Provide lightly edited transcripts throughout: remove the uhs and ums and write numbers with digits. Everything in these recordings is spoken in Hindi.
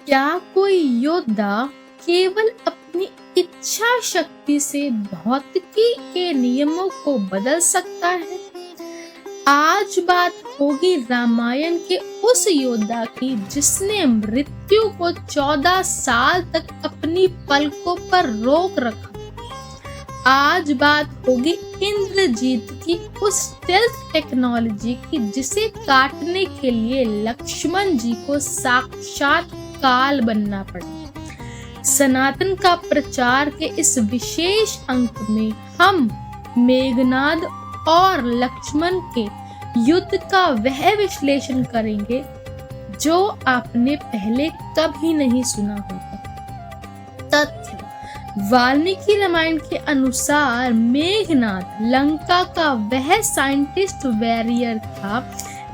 क्या कोई योद्धा केवल अपनी इच्छा शक्ति से भौतिकी के नियमों को बदल सकता है? आज बात होगी रामायण के उस योद्धा की जिसने मृत्यु को 14 साल तक अपनी पलकों पर रोक रखा। आज बात होगी इंद्रजीत की उस स्टेल्थ टेक्नोलॉजी की जिसे काटने के लिए लक्ष्मण जी को साक्षात काल बनना पड़ा। सनातन का प्रचार के इस विशेष अंक में हम मेघनाद और लक्ष्मण के युद्ध का वह विश्लेषण करेंगे जो आपने पहले कभी नहीं सुना होगा। तथ्य: वाल्मीकि रामायण के अनुसार मेघनाद लंका का वह साइंटिस्ट वॉरियर था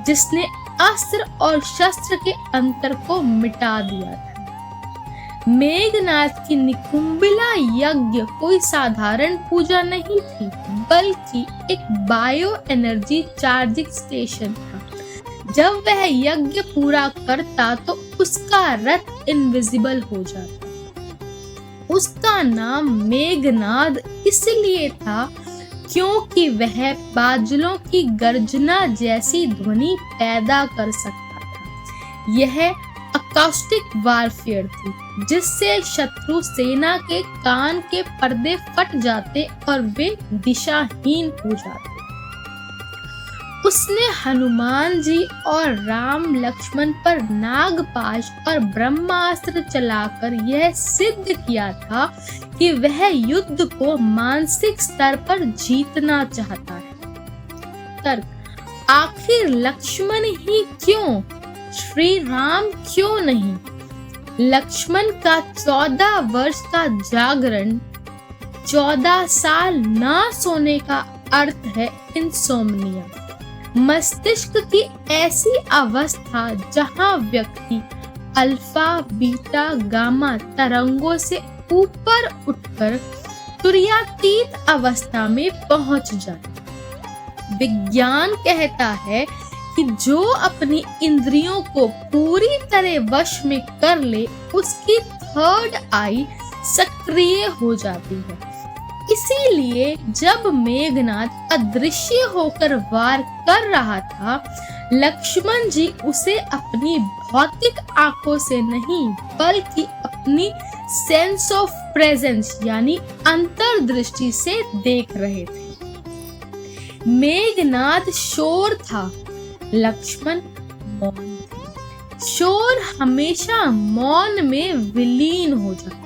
जिसने अस्त्र और शस्त्र के अंतर को मिटा दिया था। मेघनाद की निकुंबिला यज्ञ कोई साधारण पूजा नहीं थी, बल्कि एक बायो एनर्जी चार्जिंग स्टेशन था। जब वह यज्ञ पूरा करता तो उसका रथ इनविजिबल हो जाता। उसका नाम मेघनाद इसलिए था क्योंकि वह बादलों की गर्जना जैसी ध्वनि पैदा कर सकता था। यह अकाउस्टिक वारफेयर थी जिससे शत्रु सेना के कान के पर्दे फट जाते और वे दिशाहीन हो जाते। उसने हनुमान जी और राम लक्ष्मण पर नागपाश और ब्रह्मास्त्र चलाकर यह सिद्ध किया था कि वह युद्ध को मानसिक स्तर पर जीतना चाहता है। तर्क: आखिर लक्ष्मण ही क्यों, श्री राम क्यों नहीं? लक्ष्मण का 14 वर्ष का जागरण, 14 साल ना सोने का अर्थ है इंसोम्निया, मस्तिष्क की ऐसी अवस्था जहां व्यक्ति अल्फा, बीटा, गामा तरंगों से ऊपर उठकर तुरीयातीत अवस्था में पहुंच जाए। विज्ञान कहता है कि जो अपनी इंद्रियों को पूरी तरह वश में कर ले उसकी थर्ड आई सक्रिय हो जाती है। इसीलिए जब मेघनाद अदृश्य होकर वार कर रहा था, लक्ष्मण जी उसे अपनी भौतिक आंखों से नहीं बल्कि अपनी सेंस ऑफ प्रेजेंस यानी अंतर्दृष्टि से देख रहे थे। मेघनाद शोर था, लक्ष्मण मौन थे। शोर हमेशा मौन में विलीन हो जाता है।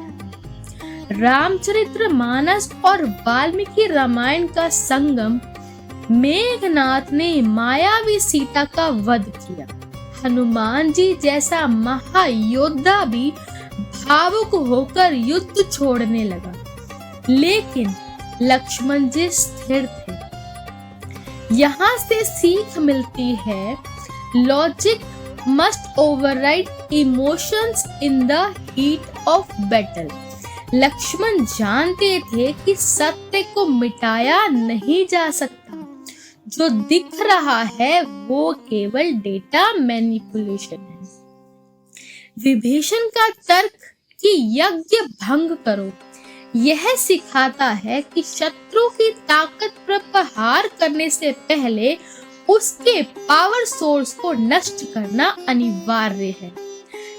रामचरितमानस और वाल्मीकि रामायण का संगम, मेघनाद ने मायावी सीता का वध किया। हनुमान जी जैसा महायोद्धा भी भावुक होकर युद्ध छोड़ने लगा, लेकिन लक्ष्मण जी स्थिर थे। यहाँ से सीख मिलती है, logic must override emotions in the heat of battle. Lakshman जानते थे कि सत्य को मिटाया नहीं जा सकता। जो दिख रहा है वो केवल डेटा मैनिपुलेशन है। विभीषण का तर्क कि यज्ञ भंग करो यह सिखाता है कि शत्रु की ताकत पर प्रहार करने से पहले उसके पावर सोर्स को नष्ट करना अनिवार्य है।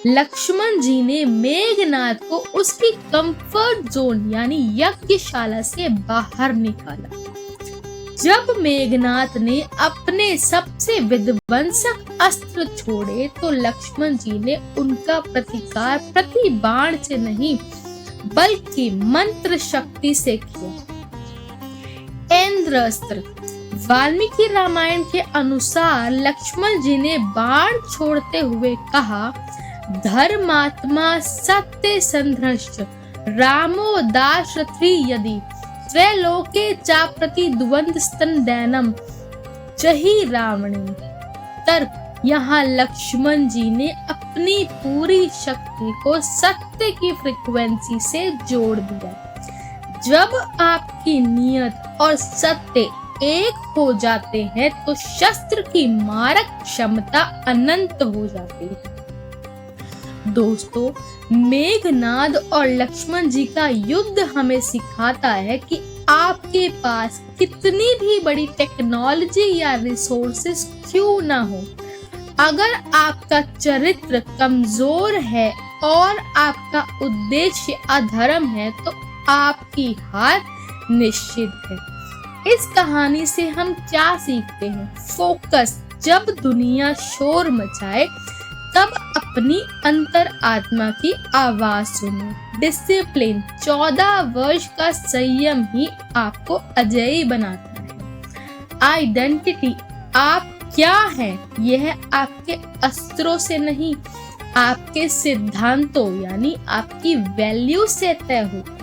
लक्ष्मण जी ने मेघनाद को उसकी कंफर्ट जोन यानी यज्ञशाला से बाहर निकाला। जब मेघनाद ने अपने सबसे विध्वंसक अस्त्र छोड़े तो लक्ष्मण जी ने उनका प्रतिकार प्रति बाण से नहीं बल्कि मंत्र शक्ति से किया। इंद्रास्त्र: वाल्मीकि रामायण के अनुसार लक्ष्मण जी ने बाण छोड़ते हुए कहा, धर्मात्मा सत्य संधृष्ट रामो दाशरथी यदि त्रैलोके चाप्रति द्वंद स्तन दैनम जहि रावणम। तर्क: यहाँ लक्ष्मण जी ने अपनी पूरी शक्ति को सत्य की फ्रीक्वेंसी से जोड़ दिया। जब आपकी नियत और सत्य एक हो जाते हैं तो शस्त्र की मारक क्षमता अनंत हो जाती है। दोस्तों, मेघनाद और लक्ष्मण जी का युद्ध हमें सिखाता है कि आपके पास कितनी भी बड़ी टेक्नोलॉजी या रिसोर्सेस क्यों ना हो, अगर आपका चरित्र कमजोर है और आपका उद्देश्य अधर्म है तो आपकी हार निश्चित है। इस कहानी से हम क्या सीखते हैं? फोकस। जब दुनिया शोर मचाए तब अपनी अंतर आत्मा की आवाज सुनो। डिसिप्लिन। 14 वर्ष का संयम ही आपको अजयी बनाता है। आइडेंटिटी। आप क्या हैं, यह आपके अस्त्रों से नहीं, आपके सिद्धांतों यानी आपकी वैल्यू से तय होता है।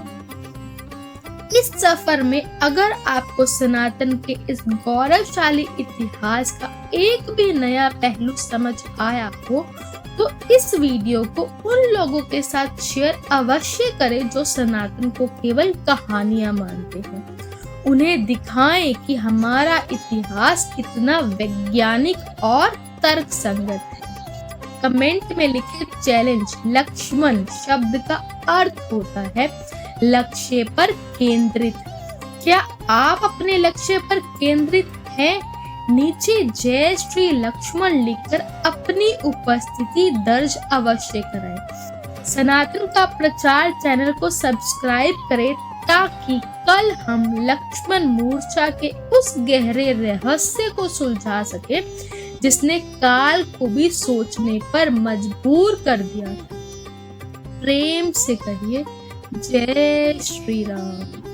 इस सफर में अगर आपको सनातन के इस गौरवशाली इतिहास का एक भी नया पहलू समझ आया हो तो इस वीडियो को उन लोगों के साथ शेयर अवश्य करें जो सनातन को केवल कहानियां मानते हैं। उन्हें दिखाएं कि हमारा इतिहास कितना वैज्ञानिक और तर्क संगत है। कमेंट में लिखे चैलेंज। लक्ष्मण शब्द का अर्थ होता है लक्ष्य पर केंद्रित। क्या आप अपने लक्ष्य पर केंद्रित हैं? नीचे जय श्री लक्ष्मण लिखकर अपनी उपस्थिति दर्ज अवश्य कराएं। सनातन का प्रचार चैनल को सब्सक्राइब करें ताकि कल हम लक्ष्मण मूर्छा के उस गहरे रहस्य को सुलझा सके जिसने काल को भी सोचने पर मजबूर कर दिया था। प्रेम से कहिए जय श्री राम।